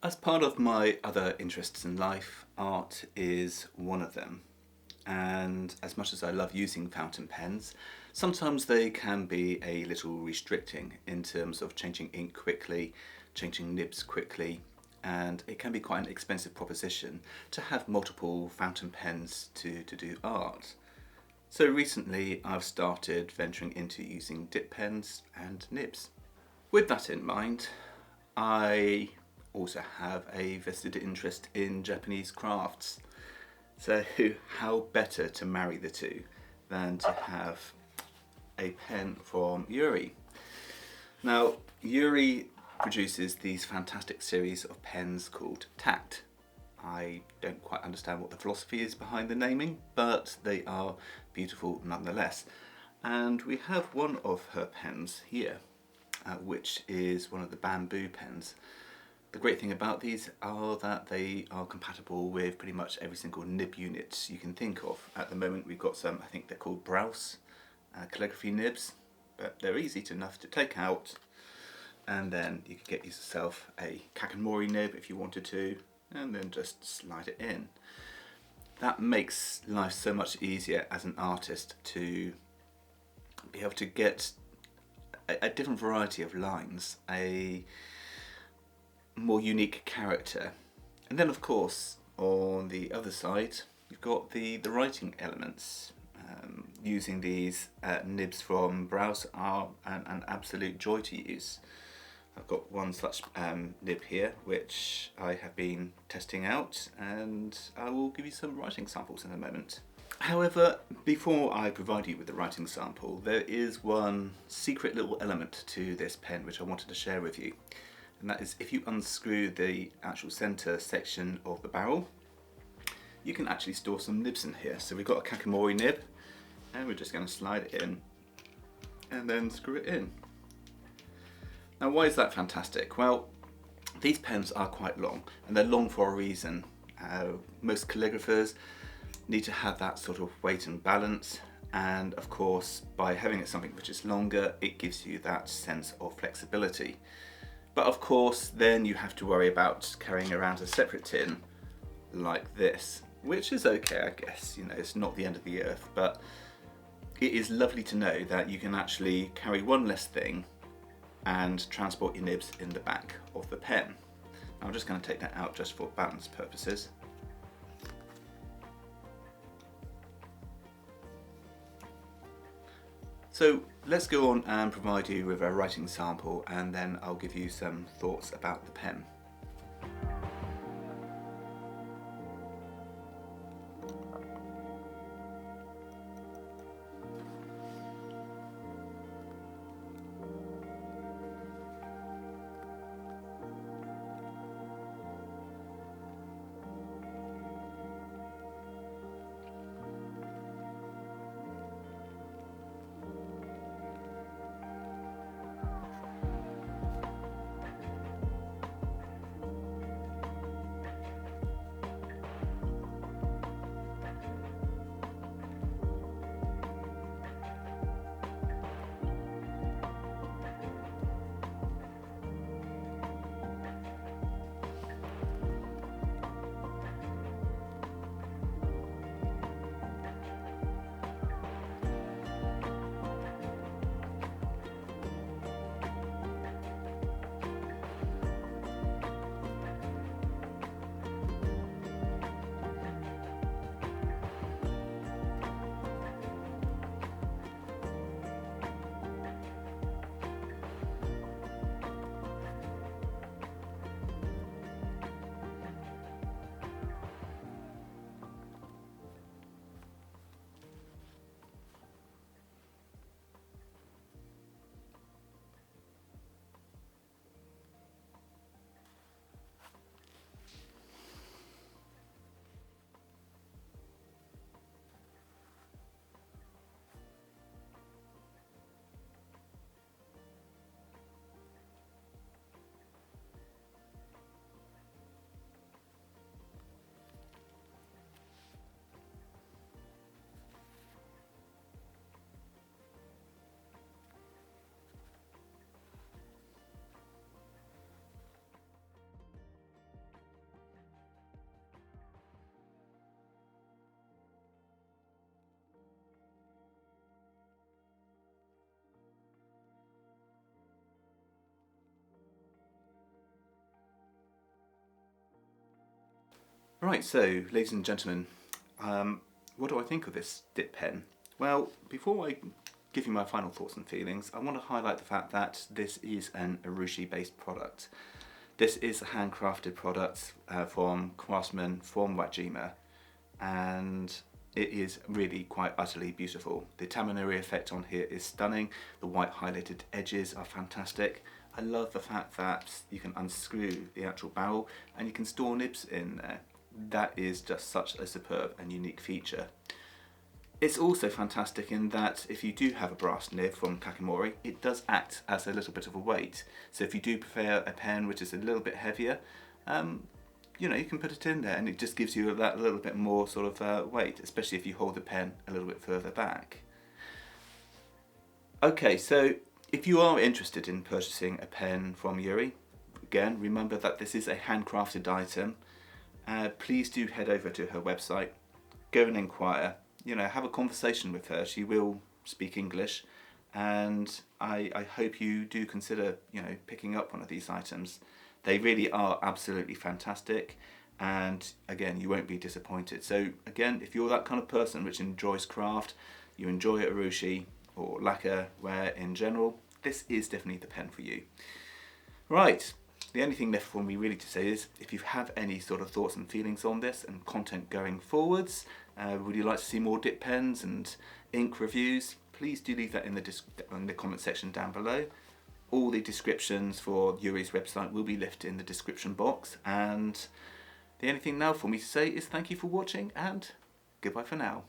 As part of my other interests in life, art is one of them. And as much as I love using fountain pens, sometimes they can be a little restricting in terms of changing ink quickly, changing nibs quickly, and it can be quite an expensive proposition to have multiple fountain pens to do art. So recently I've started venturing into using dip pens and nibs. With that in mind, I also have a vested interest in Japanese crafts. So how better to marry the two than to have a pen from Yurie. Now, Yurie produces these fantastic series of pens called Tact. I don't quite understand what the philosophy is behind the naming, but they are beautiful nonetheless. And we have one of her pens here, which is one of the bamboo pens. The great thing about these are that they are compatible with pretty much every single nib unit you can think of. At the moment we've got some, I think they're called Browse calligraphy nibs, but they're easy enough to take out, and then you could get yourself a Kakamori nib if you wanted to, and then just slide it in. That makes life so much easier as an artist to be able to get a different variety of lines, a more unique character. And then of course on the other side you've got the writing elements. Using these nibs from Browse are an absolute joy to use. I've got one such nib here which I have been testing out, and I will give you some writing samples in a moment. However, before I provide you with the writing sample, there is one secret little element to this pen which I wanted to share with you. And that is, if you unscrew the actual centre section of the barrel, you can actually store some nibs in here. So we've got a Kakamori nib, and we're just going to slide it in and then screw it in. Now why is that fantastic? Well, these pens are quite long, and they're long for a reason. Most calligraphers need to have that sort of weight and balance, and of course by having it something which is longer, it gives you that sense of flexibility. But of course then you have to worry about carrying around a separate tin like this, which is okay, I guess. You know, it's not the end of the earth, but it is lovely to know that you can actually carry one less thing and transport your nibs in the back of the pen. I'm just going to take that out just for balance purposes. So let's go on and provide you with a writing sample, and then I'll give you some thoughts about the pen. Right, so ladies and gentlemen, what do I think of this dip pen? Well, before I give you my final thoughts and feelings, I want to highlight the fact that this is an urushi based product. This is a handcrafted product from craftsmen from Wajima, and it is really quite utterly beautiful. The Tamenuri effect on here is stunning. The white highlighted edges are fantastic. I love the fact that you can unscrew the actual barrel and you can store nibs in there. That is just such a superb and unique feature. It's also fantastic in that if you do have a brass nib from Kakimori, it does act as a little bit of a weight. So if you do prefer a pen which is a little bit heavier, you know, you can put it in there and it just gives you that little bit more sort of weight, especially if you hold the pen a little bit further back. Okay, so if you are interested in purchasing a pen from Yurie, again, remember that this is a handcrafted item. Please do head over to her website, go and inquire, you know, have a conversation with her. She will speak English, and I hope you do consider, you know, picking up one of these items. They really are absolutely fantastic, and again, you won't be disappointed. So again, if you're that kind of person which enjoys craft, you enjoy urushi or lacquer ware in general, this is definitely the pen for you. Right. The only thing left for me really to say is, if you have any sort of thoughts and feelings on this and content going forwards, would you like to see more dip pens and ink reviews, please do leave that in the comment section down below. All the descriptions for Yurie's website will be left in the description box, and the only thing now for me to say is thank you for watching and goodbye for now.